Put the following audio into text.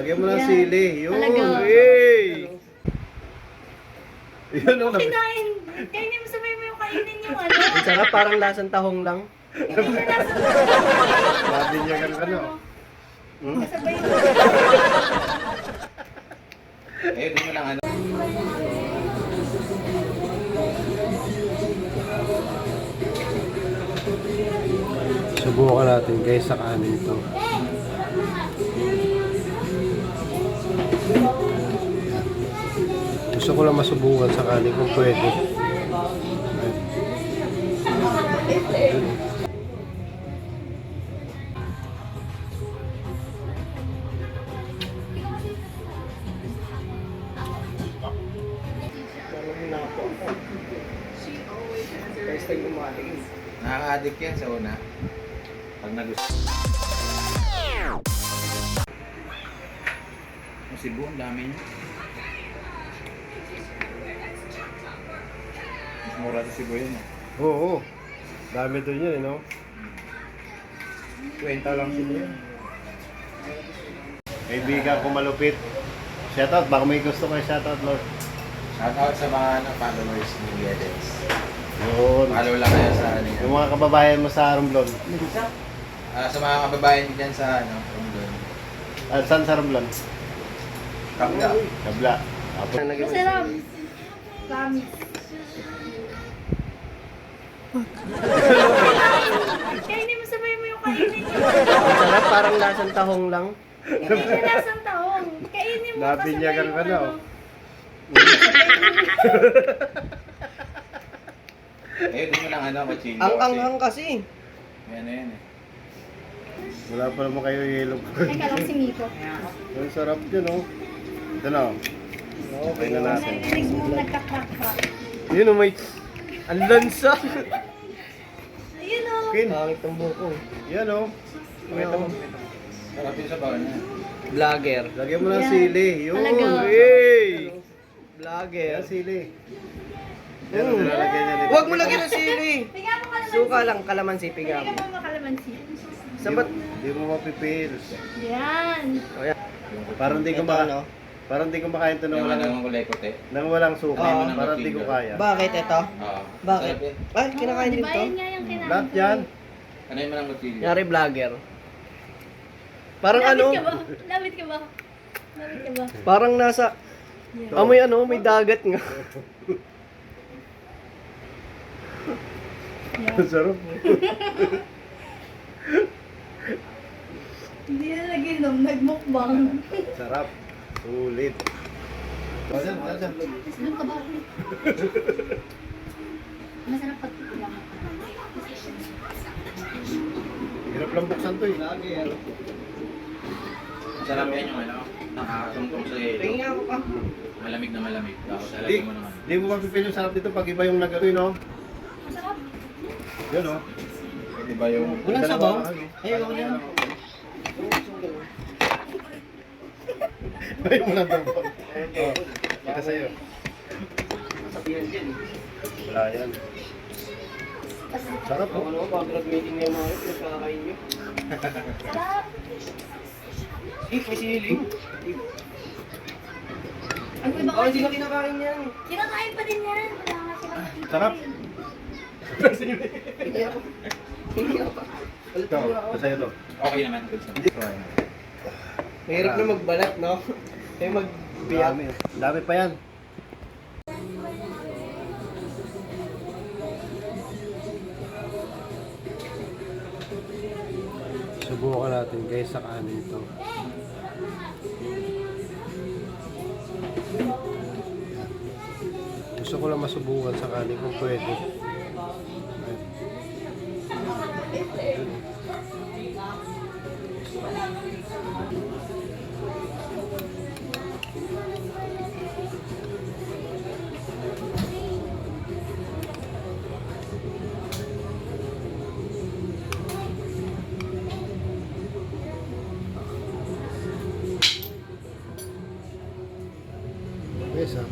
Lagyan mo ng sili. Yun. Talaga. Hey! Yun ang Kinain. Kainin mo, sabay mo yung kainin yung ano. Ang sarap, parang lasang tahong lang. Sabi niya ganun ano. Kasabay mo. Eh, di mo lang ano. Subukan natin guys sa kanin ito. Gusto ko lang masubukan sa kanin kung pwede. Guys, tayo umating. Nakaka-addict yan sa una. Pag nagusto. Ang Cebu, ang dami niya. Mas mura sa Cebu yun. Oo. Dami doon yun, no? 20 lang Cebu yun. Kaibigan ko malupit. Shoutout, baka may gusto kayo shoutout, Lord. Shoutout sa mga followers ni Edens. Yun. Follow lang kayo sa ano Yung mga kababayan mo sa Romblon. sa mga kababayan ko dyan sa ano, Romblon. Saan sa Romblon? Kabla. Kabla. Apo. Masarap. Promise. Kainin mo, sabay mo yung kainin yung ano. Ang sarap, parang lasang tahong lang. Hindi siya lasang taong. Kainin mo, Labi niya kasabay ganun yung ano. Eh, di mo lang ano, kutsilyo. Ang anghang kasi. Yan na yan eh. Wala pa naman kayo yellow. Ay, kalang si Miko. Ang sarap yun, oh. Ito na, oh. Okay na natin. Narinig mo nagka-crack-crack. Yun, oh, may... Ang lansa. Ayun o. Kin. Pangit ng buko. Yan, oh. Yan, Sarap yung sabaw niya. Vlogger. Lagyan mo ng Yan. sili. Yun. Talaga. Hey! Vlogger. Yan, sili. Yan, ang nilalagyan niya nito. Huwag mo lagyan ng sili. Piga mo kalamansi. Suka lang, kalamansi, piga Piga mo. mo kalamansi. Sabat. Di mo mapipil. Yan. O yan. Parang di ko Ito, maka... ano? Parang di ko makain ito Yung nang ano, walang... yung kulay puti. Nang walang suka. Oo. Parang di ko kaya. Bakit ito? Oo. Bakit? Sarap yan. Ay, kinakain din Diba to. yun nga yung kinain Lahat ko yan. eh. Ano yung manang kutsilyo? Yari vlogger. Parang Lapit ano? ka ba? Lapit ka ba? Lapit ka ba? Parang nasa... Amoy ano, may dagat nga. Yan. Ang sarap. Hindi na nag-inom, nagmukbang. Sarap. Sulit. Wajan, wajan. Doon ka ba? Masarap pag lang. Hirap lang buksan to, eh. Masarap yan yung ano. Nakakatungtong sa Tingin ilo. nga ako pa. Malamig na malamig. Tapos Di, lalagyan mo naman. di mo mapipil yung sarap dito pag iba yung nag-ano, no? Masarap. Yun, oh. Diba yung... Walang sabaw? Ay, wala yan. Ay, wala daw. Oh, kita sa'yo. Sabihan dyan. Wala yan. Sarap, oh. Ano, pag nag-meeting na yung mga ito, nagkakain nyo. Sarap. Eh, may siling. Ang iba Oh, hindi kasi. na kinakain yan. Kinakain pa din yan. Wala nga silang nakita Sarap. rin. Hindi ako. Hindi ako. Ito, ito sa'yo to. Okay naman. Mahirap na magbalat, no? Kaya magbiyak. Dami. Dami pa yan. Subukan natin guys sa kanin ito. Gusto ko lang masubukan sa kanin kung pwede. Yes, ah.